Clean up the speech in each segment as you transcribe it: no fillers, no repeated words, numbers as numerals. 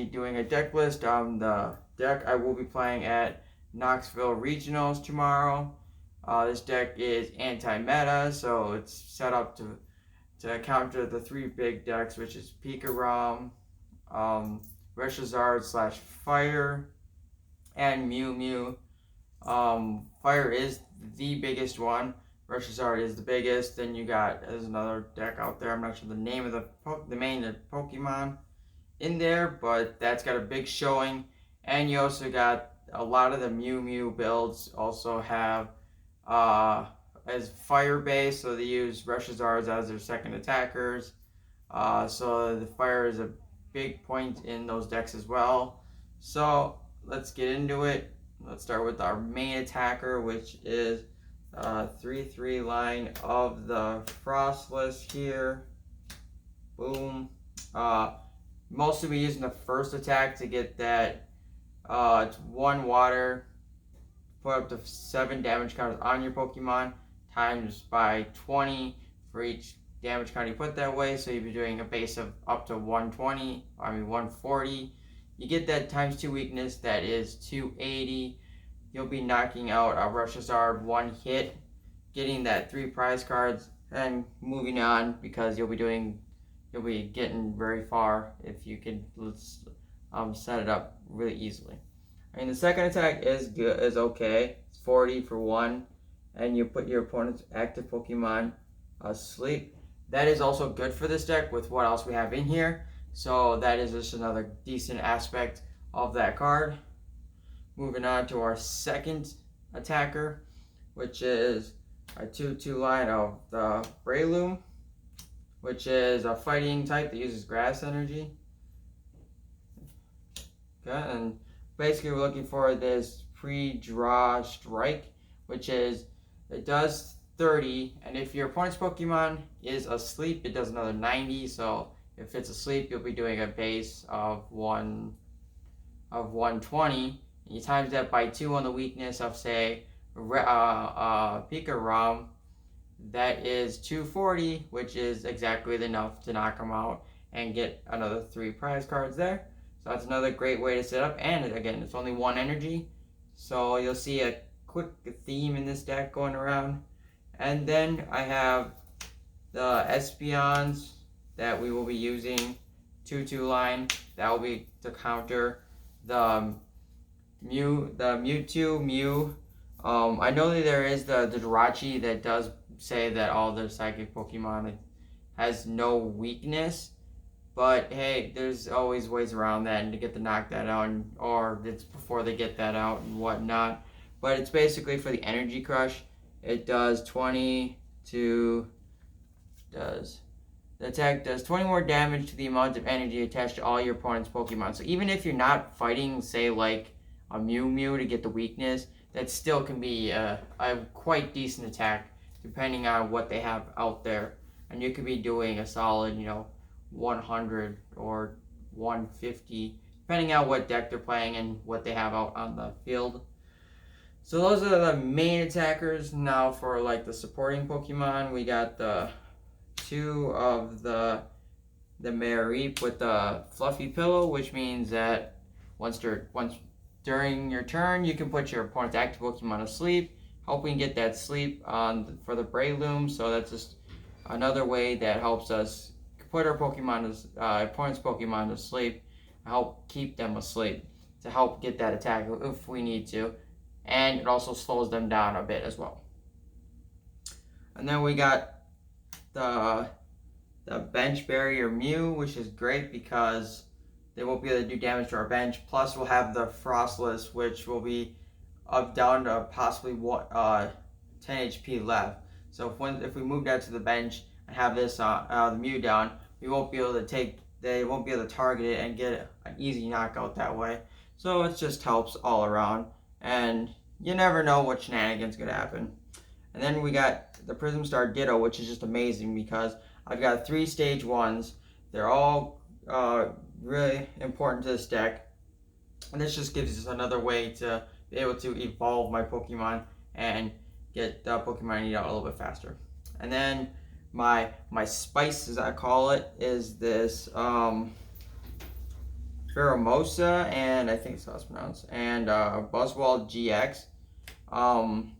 be doing a deck list on the deck I will be playing at Knoxville Regionals tomorrow. This deck is anti-meta, so it's set up to counter the three big decks, which is Pikarom, Reshazard slash Fire, and Mew Mew. Fire is the biggest one. Reshazard is the biggest. Then you got, there's another deck out there. I'm not sure the name of the main Pokemon in there, but that's got a big showing. And you also got a lot of the Mew Mew builds also have as fire based, so they use Reshazards as their second attackers. So the fire is a big point in those decks as well. So let's get into it. Let's start with our main attacker, which is 3/3 line of the Frostless here. Boom. Mostly we using the first attack to get that. It's 1 water. Put up to 7 damage counters on your Pokemon, times by 20 for each damage counter you put that way. So you'll be doing a base of up to 140. You get that times 2 weakness, that is 280. You'll be knocking out a Reshazard 1 hit, getting that 3 prize cards, and moving on because you'll be getting very far if you can set it up really easily. I mean, the second attack is okay. It's 40 for 1, and you put your opponent's active Pokemon asleep. That is also good for this deck with what else we have in here. So that is just another decent aspect of that card. Moving on to our second attacker, which is a 2/2 line of the Breloom, which is a fighting type that uses grass energy. Okay, and basically we're looking for this pre-draw strike, which is, it does 30, and if your opponent's Pokemon is asleep, it does another 90. So if it's asleep, you'll be doing a base of 120. You times that by 2 on the weakness of, say, Pikarom. That is 240, which is exactly enough to knock them out and get another 3 prize cards there. So that's another great way to set up. And again, it's only 1 energy, so you'll see a quick theme in this deck going around. And then I have the Espeons that we will be using, 2/2 line. That will be to counter the Mewtwo Mew. I know that there is the Jirachi that does say that all their psychic Pokemon has no weakness, but hey, there's always ways around that and to get to knock that out, or it's before they get that out and whatnot. But it's basically for the Energy Crush. It does 20 to the attack does 20 more damage to the amount of energy attached to all your opponent's Pokemon. So even if you're not fighting, say, like a Mew Mew to get the weakness, that still can be a quite decent attack depending on what they have out there. And you could be doing a solid, 100 or 150, depending on what deck they're playing and what they have out on the field. So those are the main attackers. Now for like the supporting Pokemon, we got the 2 of the Mareep with the fluffy pillow, which means that once during your turn, you can put your opponent's active Pokemon asleep, helping get that sleep for the Breloom. So that's just another way that helps us put our opponent's Pokemon to sleep, help keep them asleep, to help get that attack if we need to. And it also slows them down a bit as well. And then we got the Bench Barrier Mew, which is great because they won't be able to do damage to our bench. Plus, we'll have the Frosless, which will be up down to possibly 10 HP left. So if we move down to the bench and have this the Mew down, they won't be able to target it and get an easy knockout that way. So it just helps all around, and you never know what shenanigans could happen. And then we got the Prism Star Ditto, which is just amazing because I've got 3 stage 1s. They're all really important to this deck, and this just gives us another way to be able to evolve my Pokemon and get the Pokemon I need out a little bit faster. And then my spice, as I call it, is this Pheromosa, and I think it's how it's pronounced, and Buzzwole GX. Um,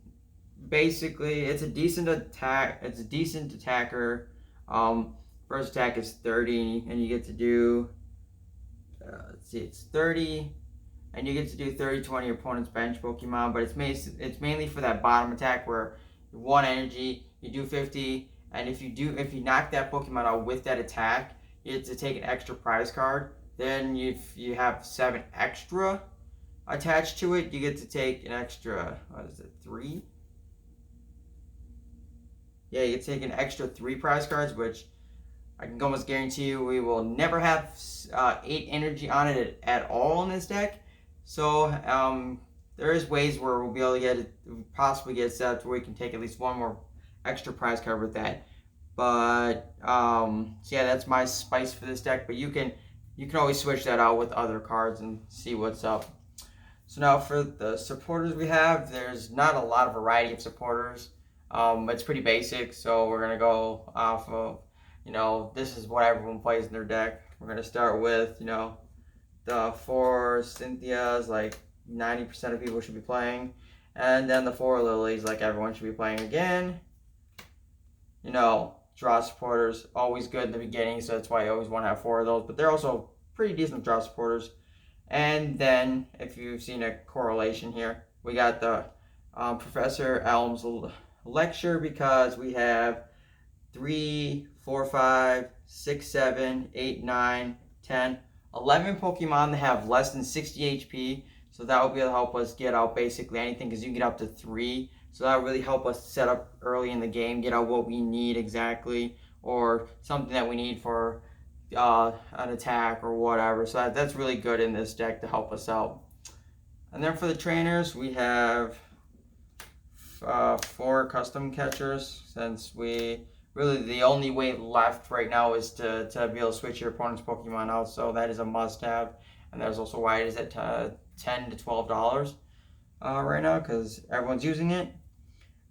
Basically, it's a decent attack. It's a decent attacker. First attack is 30, and you get to do. Let's see, it's 30, and you get to do 30 to one of your opponent's bench Pokemon. But it's mainly for that bottom attack where one energy, you do 50, and if you knock that Pokemon out with that attack, you get to take an extra prize card. Then you have 7 extra attached to it. You get to take an extra. What is it? 3. Yeah, you take an extra 3 prize cards, which I can almost guarantee you we will never have 8 energy on it at all in this deck. So there is ways where we'll be able to get it, possibly get it set up to where we can take at least 1 more extra prize card with that. But so yeah, that's my spice for this deck. But you can always switch that out with other cards and see what's up. So now for the supporters we have, there's not a lot of variety of supporters. It's pretty basic, so we're going to go off of, this is what everyone plays in their deck. We're going to start with, the 4 Cynthias, like 90% of people should be playing. And then the 4 Lilies, like everyone should be playing again. Draw supporters, always good in the beginning, so that's why I always want to have 4 of those. But they're also pretty decent draw supporters. And then, if you've seen a correlation here, we got the Professor Elm's lecture, because we have 3, 4, 5, 6, 7, 8, 9, 10, 11 Pokemon that have less than 60 HP. So that will be able to help us get out basically anything, because you can get up to 3. So that will really help us set up early in the game, get out what we need exactly, or something that we need for an attack or whatever. So that's really good in this deck to help us out. And then for the trainers, we have 4 custom catchers, since we really the only way left right now is to be able to switch your opponent's Pokemon out, so that is a must-have. And that's also why it is at $10 to $12 right now, because everyone's using it.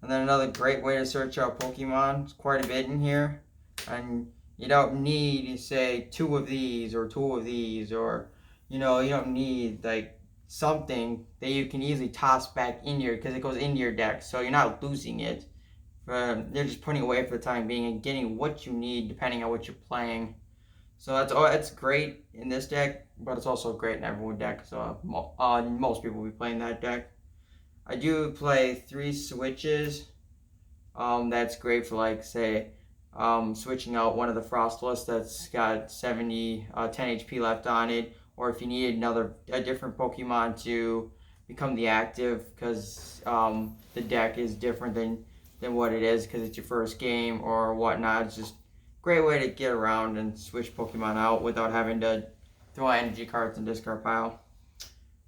And then another great way to search out Pokemon, it's quite a bit in here, and you don't need, say, 2 of these or 2 of these, or you don't need like something that you can easily toss back in your, because it goes into your deck, so you're not losing it. You're just putting it away for the time being and getting what you need depending on what you're playing. So that's great in this deck, but it's also great in everyone's deck. So most people will be playing that deck. I do play 3 switches. That's great for, like, say, switching out one of the Frosless that's got 10 HP left on it, or if you need a different Pokemon to become the active, because the deck is different than what it is because it's your first game or whatnot. It's just a great way to get around and switch Pokemon out without having to throw energy cards in discard pile.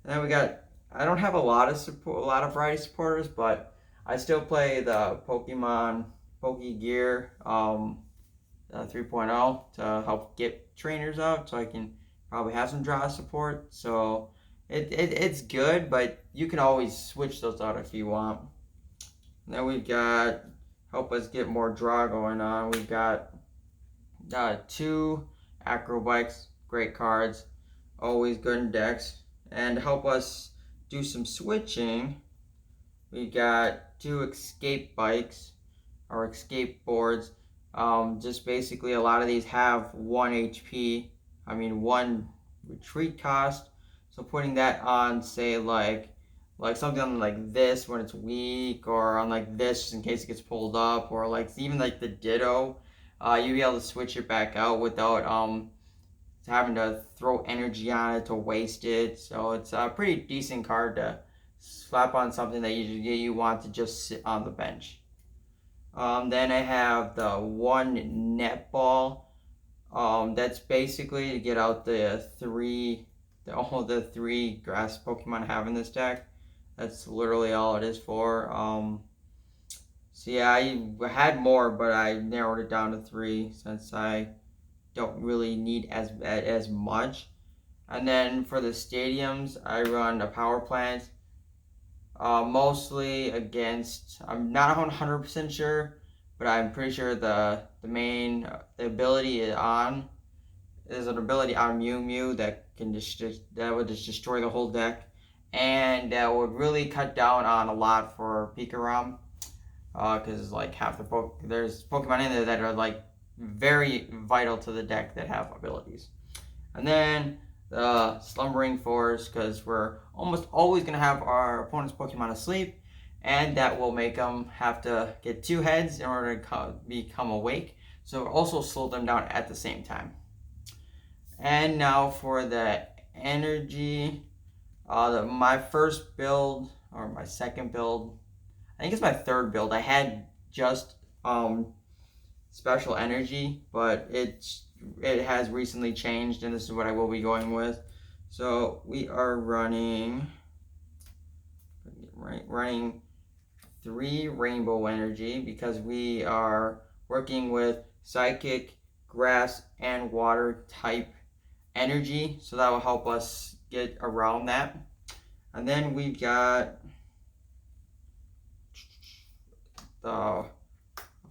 And then I don't have a lot of variety supporters, but I still play the Pokemon Pokegear 3.0 to help get trainers out, so I can probably have some draw support. So it's good, but you can always switch those out if you want. And then we've got, help us get more draw going on, we've got 2 Acrobikes, great cards, always good in decks. And to help us do some switching, we got 2 Escape Bikes, or Escape Boards. Just basically a lot of these have 1 HP, 1 retreat cost. So putting that on, say, like something on like this when it's weak, or on like this just in case it gets pulled up, or like even like the Ditto, you'll be able to switch it back out without having to throw energy on it to waste it. So it's a pretty decent card to slap on something that you want to just sit on the bench. Then I have the 1 Netball. That's basically to get out the 3 grass Pokemon I have in this deck. That's literally all it is for. So yeah, I had more, but I narrowed it down to 3 since I don't really need as much. And then for the stadiums, I run a power plant. Mostly against, I'm not 100% sure, but I'm pretty sure the ability is an ability on Mew Mew that that would just destroy the whole deck, and that would really cut down on a lot for Pikarom. Because like half there's Pokemon in there that are like very vital to the deck that have abilities. And then the Slumbering Force, because we're almost always going to have our opponent's Pokemon asleep, and that will make them have to get 2 heads in order to become awake. So also slow them down at the same time. And now for the energy, my first build, or my second build, I think it's my third build. I had just special energy, but it has recently changed, and this is what I will be going with. So we are running 3 rainbow energy because we are working with psychic, grass, and water type energy. So that will help us get around that. And then we've got the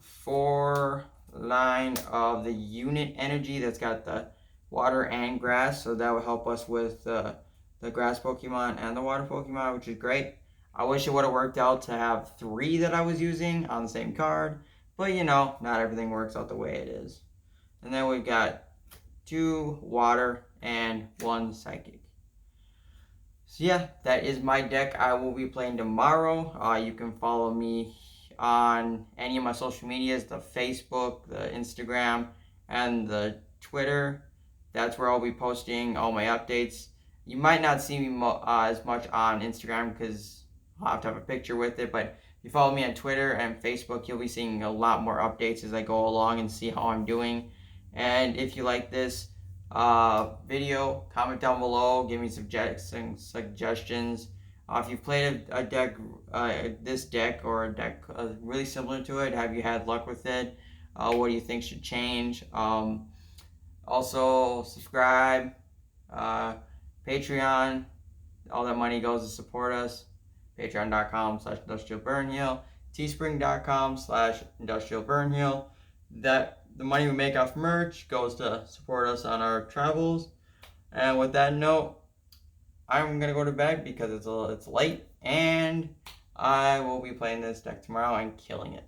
4 line of the unit energy that's got the water and grass, so that will help us with the grass Pokemon and the water Pokemon, which is great. I wish it would have worked out to have 3 that I was using on the same card, but you know, not everything works out the way it is. And then we've got 2 water and 1 psychic. So yeah, that is my deck I will be playing tomorrow. You can follow me on any of my social medias, the Facebook, the Instagram, and the Twitter. That's where I'll be posting all my updates. You might not see me as much on Instagram because I'll have to have a picture with it, but if you follow me on Twitter and Facebook, you'll be seeing a lot more updates as I go along and see how I'm doing. And if you like this video, comment down below, give me suggestions. If you've played a deck, this deck or a deck really similar to it, have you had luck with it? What do you think should change? Also, subscribe, Patreon. All that money goes to support us. Patreon.com/IndustrialBurnHeal, Teespring.com/IndustrialBurnHeal. That the money we make off merch goes to support us on our travels. And with that note, I'm gonna go to bed because it's late, and I will be playing this deck tomorrow and killing it.